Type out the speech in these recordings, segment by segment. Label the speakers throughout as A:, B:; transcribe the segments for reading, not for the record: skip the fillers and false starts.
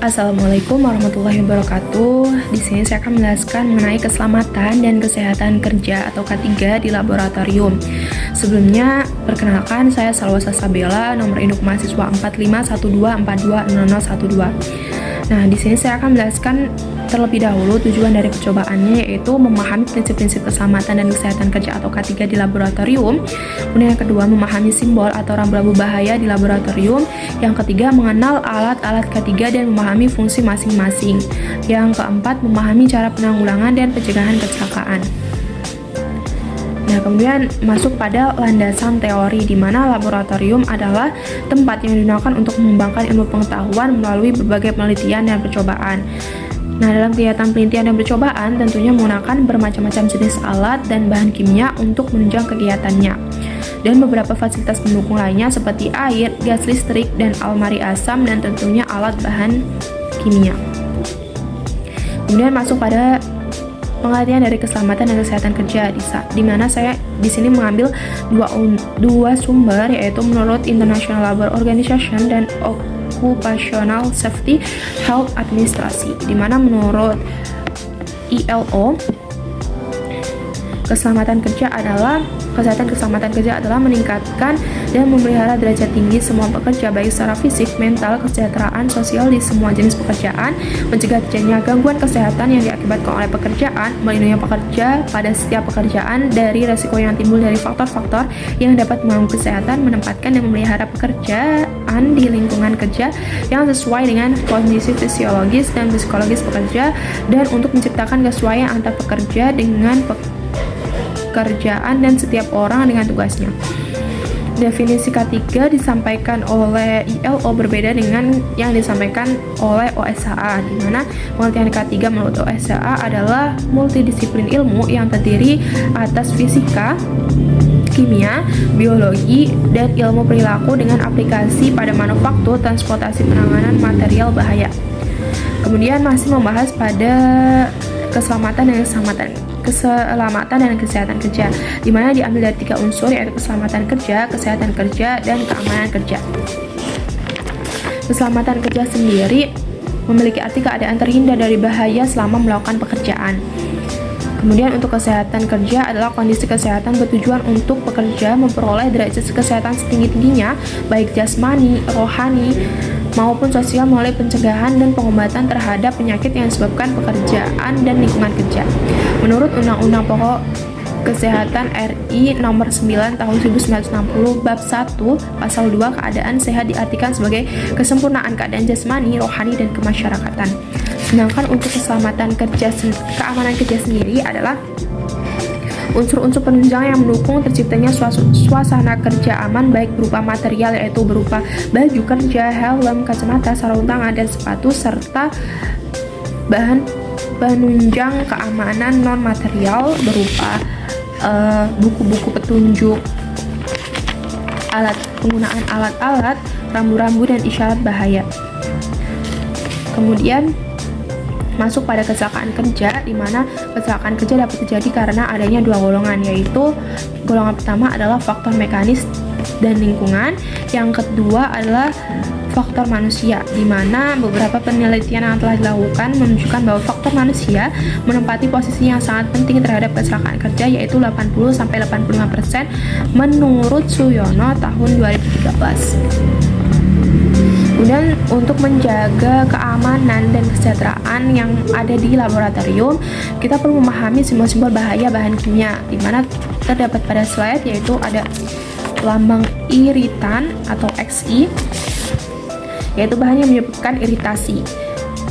A: Assalamualaikum warahmatullahi wabarakatuh. Di sini saya akan menjelaskan mengenai keselamatan dan kesehatan kerja atau K3 di laboratorium. Sebelumnya, perkenalkan saya Salwa Sasabella, nomor induk mahasiswa 4512420012. Nah, di sini saya akan menjelaskan terlebih dahulu tujuan dari percobaannya, yaitu memahami prinsip-prinsip keselamatan dan kesehatan kerja atau K3 di laboratorium. Kemudian yang kedua, memahami simbol atau rambu-rambu bahaya di laboratorium. Yang ketiga, mengenal alat-alat K3 dan memahami fungsi masing-masing. Yang keempat, memahami cara penanggulangan dan pencegahan kecelakaan. Nah, kemudian masuk pada landasan teori, di mana laboratorium adalah tempat yang digunakan untuk mengembangkan ilmu pengetahuan melalui berbagai penelitian dan percobaan. Nah, dalam kegiatan penelitian dan percobaan tentunya menggunakan bermacam-macam jenis alat dan bahan kimia untuk menunjang kegiatannya. Dan beberapa fasilitas pendukung lainnya seperti air, gas listrik, dan almari asam, dan tentunya alat bahan kimia. Kemudian masuk pada pengertian dari keselamatan dan kesehatan kerja, di mana saya di sini mengambil dua sumber, yaitu menurut International Labour Organization dan Occupational Safety Health Administration, di mana menurut ILO kesehatan keselamatan kerja adalah meningkatkan dan memelihara derajat tinggi semua pekerja, baik secara fisik, mental, kesejahteraan sosial di semua jenis pekerjaan, mencegah terjadinya gangguan kesehatan yang diakibatkan oleh pekerjaan, melindungi pekerja pada setiap pekerjaan dari resiko yang timbul dari faktor-faktor yang dapat mengganggu kesehatan, menempatkan dan memelihara pekerjaan di lingkungan kerja yang sesuai dengan kondisi fisiologis dan psikologis pekerja, dan untuk menciptakan kesesuaian antara pekerja dengan pekerjaan dan setiap orang dengan tugasnya. Definisi K3 disampaikan oleh ILO berbeda dengan yang disampaikan oleh OSHA, di mana pengertian K3 menurut OSHA adalah multidisiplin ilmu yang terdiri atas fisika, kimia, biologi, dan ilmu perilaku dengan aplikasi pada manufaktur, transportasi, penanganan material bahaya. Kemudian masih membahas pada keselamatan dan kesehatan kerja, di mana diambil dari 3 unsur, yaitu keselamatan kerja, kesehatan kerja, dan keamanan kerja. Keselamatan kerja sendiri memiliki arti keadaan terhindar dari bahaya selama melakukan pekerjaan. Kemudian untuk kesehatan kerja adalah kondisi kesehatan bertujuan untuk pekerja memperoleh derajat kesehatan setinggi-tingginya, baik jasmani, rohani, maupun sosial melalui pencegahan dan pengobatan terhadap penyakit yang disebabkan pekerjaan dan lingkungan kerja. Menurut Undang-Undang Pokok Kesehatan RI Nomor 9 Tahun 1960 Bab 1 Pasal 2, keadaan sehat diartikan sebagai kesempurnaan keadaan jasmani, rohani, dan kemasyarakatan. Sedangkan untuk keamanan kerja sendiri adalah unsur-unsur penunjang yang mendukung terciptanya suasana kerja aman, baik berupa material, yaitu berupa baju kerja, helm, kacamata, sarung tangan, dan sepatu, serta bahan penunjang keamanan non-material berupa buku-buku petunjuk, penggunaan alat-alat, rambu-rambu, dan isyarat bahaya. Kemudian masuk pada kecelakaan kerja, di mana kecelakaan kerja dapat terjadi karena adanya 2 golongan, yaitu golongan pertama adalah faktor mekanis dan lingkungan, yang kedua adalah faktor manusia, di mana beberapa penelitian yang telah dilakukan menunjukkan bahwa faktor manusia menempati posisi yang sangat penting terhadap kecelakaan kerja, yaitu 80-85% menurut Suyono tahun 2013. Kemudian untuk menjaga keamanan dan kesejahteraan yang ada di laboratorium, kita perlu memahami simbol-simbol bahaya bahan kimia, di mana terdapat pada slide, yaitu ada lambang iritan atau XI, yaitu bahan yang menyebabkan iritasi.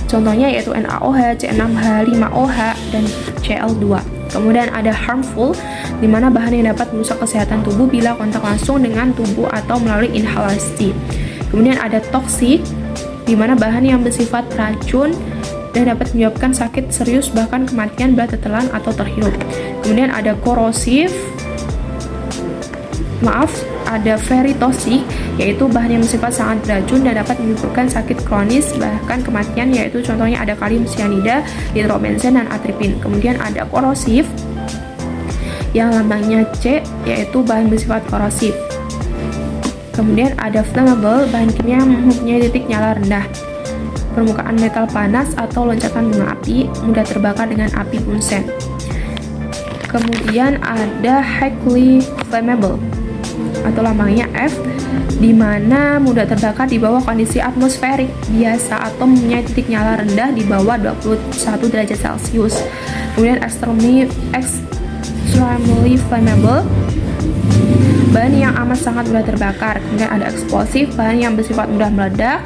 A: Contohnya yaitu NaOH, C6H, 5OH, dan Cl2. Kemudian ada harmful, di mana bahan yang dapat merusak kesehatan tubuh bila kontak langsung dengan tubuh atau melalui inhalasi. Kemudian ada toksik, di mana bahan yang bersifat racun dan dapat menyebabkan sakit serius bahkan kematian bila tertelan atau terhirup. Kemudian ada korosif, ada very toxic, yaitu bahan yang bersifat sangat beracun dan dapat menyebabkan sakit kronis bahkan kematian, yaitu contohnya ada kalium cyanida, nitrobenzen, dan atripin. Kemudian ada korosif, yang lambangnya C, yaitu bahan bersifat korosif. Kemudian ada flammable, bahan kimia yang mempunyai titik nyala rendah. permukaan metal panas atau loncatan bunga api, mudah terbakar dengan api bunsen. Kemudian ada highly flammable atau lambangnya F, di mana mudah terbakar di bawah kondisi atmosferik biasa atau mempunyai titik nyala rendah di bawah 21 derajat Celcius. Kemudian extremely flammable, bahan yang amat sangat mudah terbakar. Kemudian ada eksplosif, bahan yang bersifat mudah meledak.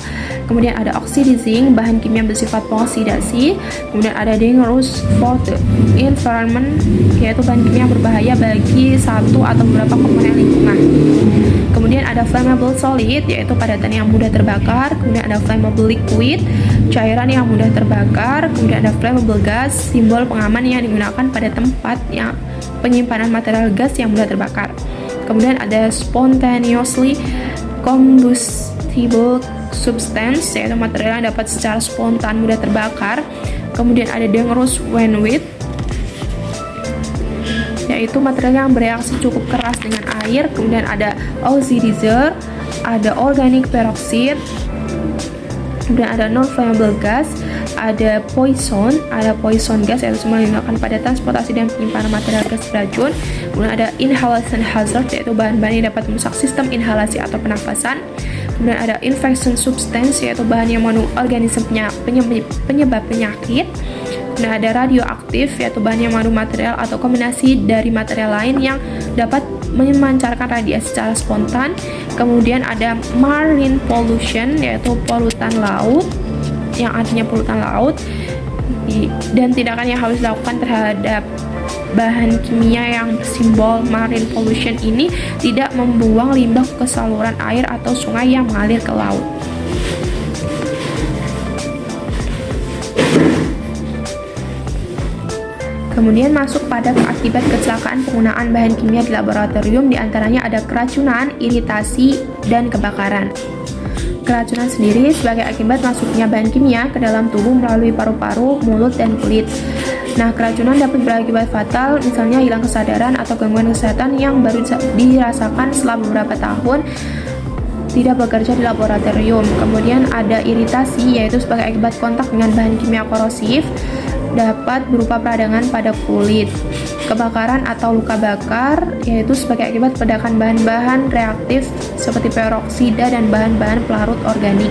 A: Kemudian ada oxidizing, bahan kimia bersifat pengoksidasi. Kemudian ada dangerous for the environment, yaitu bahan kimia berbahaya bagi satu atau beberapa komponen lingkungan. Kemudian ada flammable solid, yaitu padatan yang mudah terbakar. Kemudian ada flammable liquid, cairan yang mudah terbakar. Kemudian ada flammable gas, simbol pengaman yang digunakan pada tempat yang penyimpanan material gas yang mudah terbakar. Kemudian ada spontaneously combustible substance, yaitu material yang dapat secara spontan mudah terbakar. Kemudian ada dangerous when wet, yaitu material yang bereaksi cukup keras dengan air. Kemudian ada oxidizer, ada organic peroxide. Kemudian ada non-flammable gas, ada poison gas, yaitu semua digunakan pada transportasi dan penyimpanan material gas beracun. Kemudian ada inhalation hazard, yaitu bahan-bahan yang dapat merusak sistem inhalasi atau pernafasan. Kemudian ada infection substance, yaitu bahan yang mengandung organisme penyebab penyakit. Kemudian ada radioaktif, yaitu bahan yang mengandung material atau kombinasi dari material lain yang dapat memancarkan radiasi secara spontan. Kemudian ada marine pollution, yaitu polutan laut, yang artinya polutan laut, dan tindakan yang harus dilakukan terhadap bahan kimia yang bersimbol marine pollution ini tidak membuang limbah ke saluran air atau sungai yang mengalir ke laut. Kemudian masuk pada akibat kecelakaan penggunaan bahan kimia di laboratorium, diantaranya ada keracunan, iritasi, dan kebakaran. Keracunan sendiri sebagai akibat masuknya bahan kimia ke dalam tubuh melalui paru-paru, mulut, dan kulit. Nah, keracunan dapat berakibat fatal, misalnya hilang kesadaran atau gangguan kesehatan yang baru dirasakan setelah beberapa tahun tidak bekerja di laboratorium. Kemudian ada iritasi, yaitu sebagai akibat kontak dengan bahan kimia korosif, dapat berupa peradangan pada kulit. Kebakaran atau luka bakar, yaitu sebagai akibat ledakan bahan-bahan reaktif seperti peroksida dan bahan-bahan pelarut organik.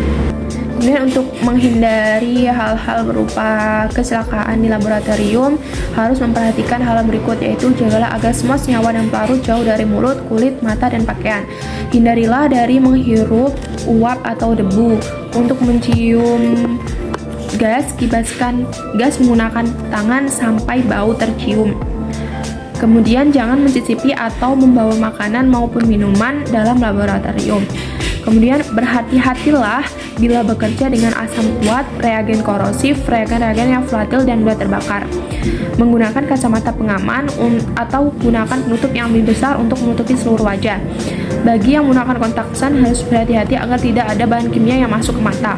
A: Kemudian untuk menghindari hal-hal berupa kecelakaan di laboratorium, harus memperhatikan hal berikut, yaitu jagalah agar semua senyawa dan pelarut jauh dari mulut, kulit, mata, dan pakaian. Hindarilah dari menghirup uap atau debu. Untuk mencium gas, kibaskan gas menggunakan tangan sampai bau tercium. Kemudian jangan mencicipi atau membawa makanan maupun minuman dalam laboratorium. Kemudian berhati-hatilah bila bekerja dengan asam kuat, reagen korosif, reagen-reagen yang volatil dan mudah terbakar. Menggunakan kacamata pengaman atau gunakan penutup yang lebih besar untuk menutupi seluruh wajah. Bagi yang menggunakan kontak sun, harus berhati-hati agar tidak ada bahan kimia yang masuk ke mata.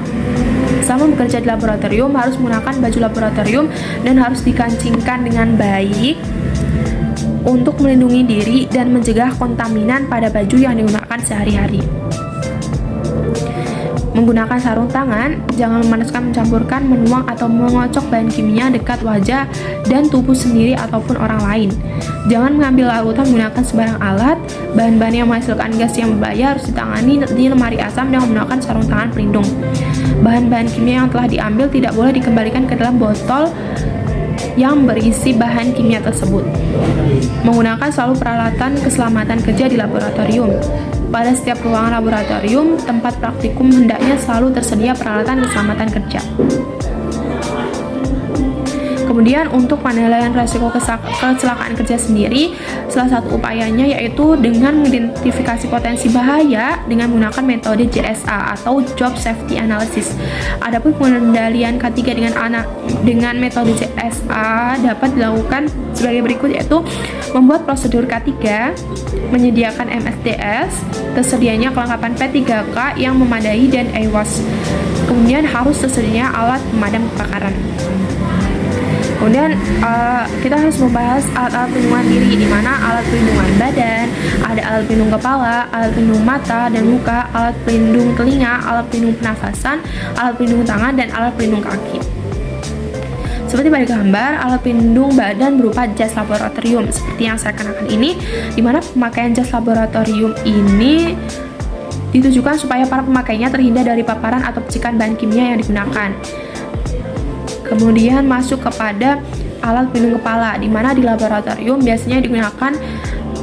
A: Selama bekerja di laboratorium, harus menggunakan baju laboratorium dan harus dikancingkan dengan baik untuk melindungi diri dan mencegah kontaminan pada baju yang digunakan sehari-hari. Menggunakan sarung tangan, jangan memanaskan, mencampurkan, menuang, atau mengocok bahan kimia dekat wajah dan tubuh sendiri ataupun orang lain. Jangan mengambil larutan menggunakan sembarang alat. Bahan-bahan yang menghasilkan gas yang berbahaya harus ditangani di lemari asam dengan menggunakan sarung tangan pelindung. Bahan-bahan kimia yang telah diambil tidak boleh dikembalikan ke dalam botol yang berisi bahan kimia tersebut. Menggunakan selalu peralatan keselamatan kerja di laboratorium. Pada setiap ruangan laboratorium, tempat praktikum hendaknya selalu tersedia peralatan keselamatan kerja. Kemudian untuk penilaian risiko kecelakaan kerja sendiri, salah satu upayanya yaitu dengan mengidentifikasi potensi bahaya dengan menggunakan metode JSA atau Job Safety Analysis. Adapun pengendalian K3 dengan metode JSA dapat dilakukan sebagai berikut, yaitu membuat prosedur K3, menyediakan MSDS, tersedianya kelengkapan P3K yang memadai dan AWAS. Kemudian harus tersedianya alat pemadam kebakaran. Kemudian kita harus membahas alat-alat pelindungan diri, di mana alat pelindungan badan, ada alat pelindung kepala, alat pelindung mata dan muka, alat pelindung telinga, alat pelindung pernafasan, alat pelindung tangan, dan alat pelindung kaki. Seperti pada gambar, alat pelindung badan berupa jas laboratorium seperti yang saya kenakan ini, di mana pemakaian jas laboratorium ini ditujukan supaya para pemakainya terhindar dari paparan atau percikan bahan kimia yang digunakan. Kemudian masuk kepada alat pelindung kepala, di mana di laboratorium biasanya digunakan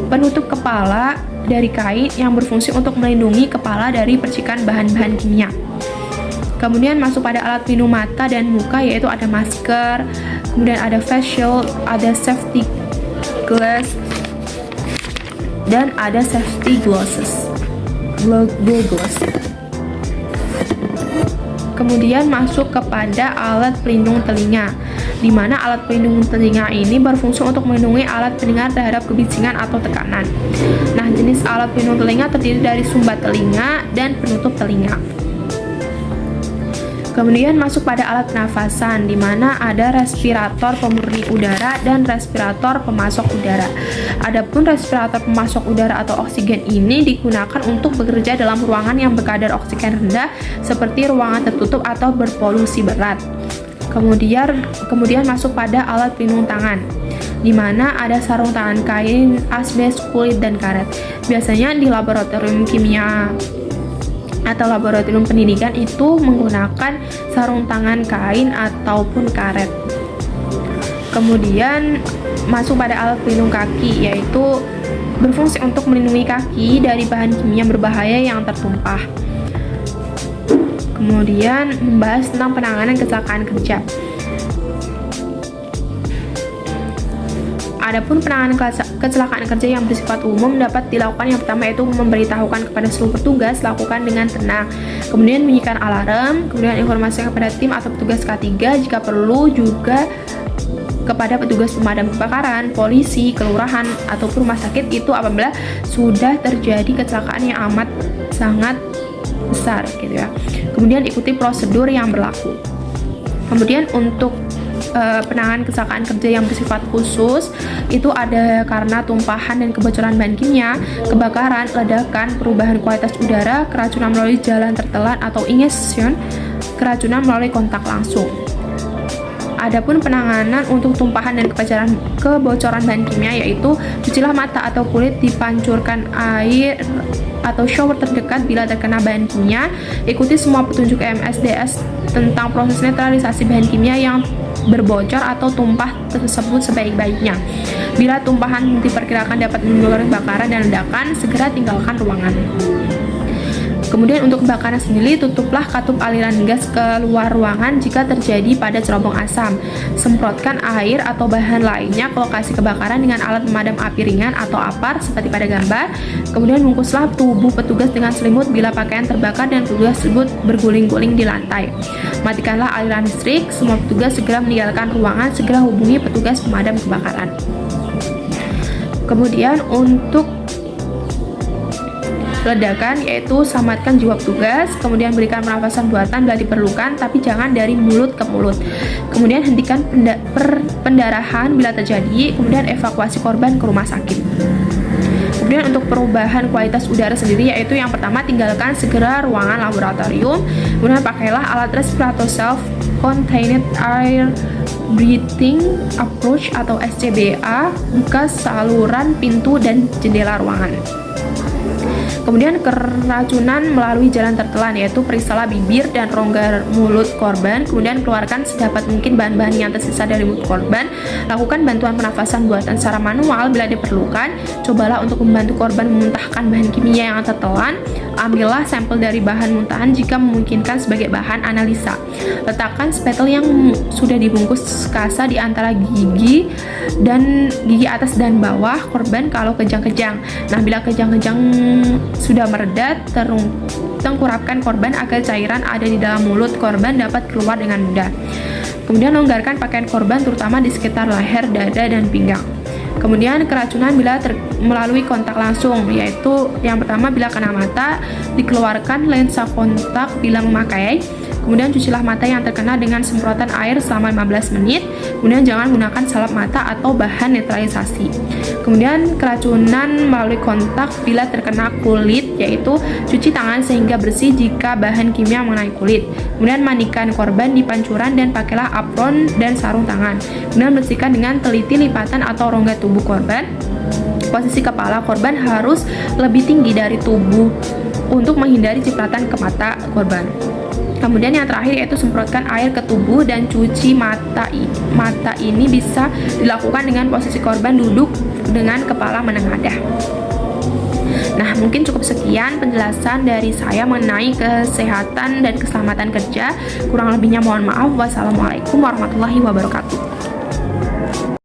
A: penutup kepala dari kain yang berfungsi untuk melindungi kepala dari percikan bahan-bahan kimia. Kemudian masuk pada alat pelindung mata dan muka, yaitu ada masker, kemudian ada face shield, ada safety glass, dan ada safety glasses. Kemudian masuk kepada alat pelindung telinga, di mana alat pelindung telinga ini berfungsi untuk melindungi alat pendengar terhadap kebisingan atau tekanan. Nah, jenis alat pelindung telinga terdiri dari sumbat telinga dan penutup telinga. Kemudian masuk pada alat pernafasan, di mana ada respirator pemurni udara dan respirator pemasok udara. Adapun respirator pemasok udara atau oksigen ini digunakan untuk bekerja dalam ruangan yang berkadar oksigen rendah, seperti ruangan tertutup atau berpolusi berat. Kemudian masuk pada alat pelindung tangan, di mana ada sarung tangan kain, asbes, kulit, dan karet. Biasanya di laboratorium kimia atau laboratorium pendidikan itu menggunakan sarung tangan kain ataupun karet. Kemudian masuk pada alat pelindung kaki, yaitu berfungsi untuk melindungi kaki dari bahan kimia berbahaya yang tertumpah. Kemudian membahas tentang penanganan kecelakaan kerja. Adapun penanganan kecelakaan kerja yang bersifat umum dapat dilakukan, yang pertama yaitu memberitahukan kepada seluruh petugas, lakukan dengan tenang. Kemudian bunyikan alarm, kemudian informasikan kepada tim atau petugas K3, jika perlu juga kepada petugas pemadam kebakaran, polisi, kelurahan, ataupun rumah sakit itu apabila sudah terjadi kecelakaan yang amat sangat besar gitu ya. Kemudian ikuti prosedur yang berlaku. Kemudian untuk penanganan kecelakaan kerja yang bersifat khusus itu ada karena tumpahan dan kebocoran bahan kimia, kebakaran, ledakan, perubahan kualitas udara, keracunan melalui jalan tertelan atau ingestion, keracunan melalui kontak langsung. Adapun penanganan untuk tumpahan dan kebocoran bahan kimia, yaitu cucilah mata atau kulit, dipancurkan air atau shower terdekat bila terkena bahan kimia, ikuti semua petunjuk MSDS tentang proses netralisasi bahan kimia yang berbocor atau tumpah tersebut sebaik-baiknya. Bila tumpahan diperkirakan dapat menimbulkan kebakaran dan ledakan, segera tinggalkan ruangan. Kemudian untuk kebakaran sendiri, tutuplah katup aliran gas keluar ruangan jika terjadi pada cerobong asam. Semprotkan air atau bahan lainnya ke lokasi kebakaran dengan alat pemadam api ringan atau APAR seperti pada gambar. Kemudian bungkuslah tubuh petugas dengan selimut bila pakaian terbakar dan petugas tersebut berguling-guling di lantai. Matikanlah aliran listrik, semua petugas segera meninggalkan ruangan, segera hubungi petugas pemadam kebakaran. Kemudian untuk ledakan, yaitu selamatkan jiwa petugas, kemudian berikan pernafasan buatan bila diperlukan, tapi jangan dari mulut ke mulut. Kemudian hentikan pendarahan bila terjadi, kemudian evakuasi korban ke rumah sakit. Kemudian untuk perubahan kualitas udara sendiri, yaitu yang pertama, tinggalkan segera ruangan laboratorium, kemudian pakailah alat respirator self-contained air breathing approach atau SCBA, buka saluran pintu dan jendela ruangan. Kemudian keracunan melalui jalan tertelan, yaitu periksalah bibir dan rongga mulut korban, kemudian keluarkan sedapat mungkin bahan-bahan yang tersisa dari mulut korban. Lakukan bantuan pernafasan buatan secara manual bila diperlukan. Cobalah untuk membantu korban memuntahkan bahan kimia yang tertelan. Ambillah sampel dari bahan muntahan jika memungkinkan sebagai bahan analisa. Letakkan spatel yang sudah dibungkus kasa di antara gigi atas dan bawah korban kalau kejang-kejang. Nah, bila kejang-kejang sudah meredat, tengkurapkan korban agar cairan ada di dalam mulut korban dapat keluar dengan mudah. Kemudian longgarkan pakaian korban terutama di sekitar leher, dada, dan pinggang. Kemudian keracunan bila melalui kontak langsung, yaitu yang pertama bila kena mata, dikeluarkan lensa kontak bila memakai. Kemudian cucilah mata yang terkena dengan semprotan air selama 15 menit. Kemudian jangan gunakan salep mata atau bahan netralisasi. Kemudian keracunan melalui kontak bila terkena kulit, yaitu cuci tangan sehingga bersih jika bahan kimia mengenai kulit. Kemudian mandikan korban di pancuran dan pakailah apron dan sarung tangan. Kemudian bersihkan dengan teliti lipatan atau rongga tubuh korban. Posisi kepala korban harus lebih tinggi dari tubuh untuk menghindari cipratan ke mata korban. Kemudian yang terakhir yaitu semprotkan air ke tubuh dan cuci mata. Mata ini bisa dilakukan dengan posisi korban duduk dengan kepala menengadah. Nah, mungkin cukup sekian penjelasan dari saya mengenai kesehatan dan keselamatan kerja. Kurang lebihnya mohon maaf. Wassalamualaikum warahmatullahi wabarakatuh.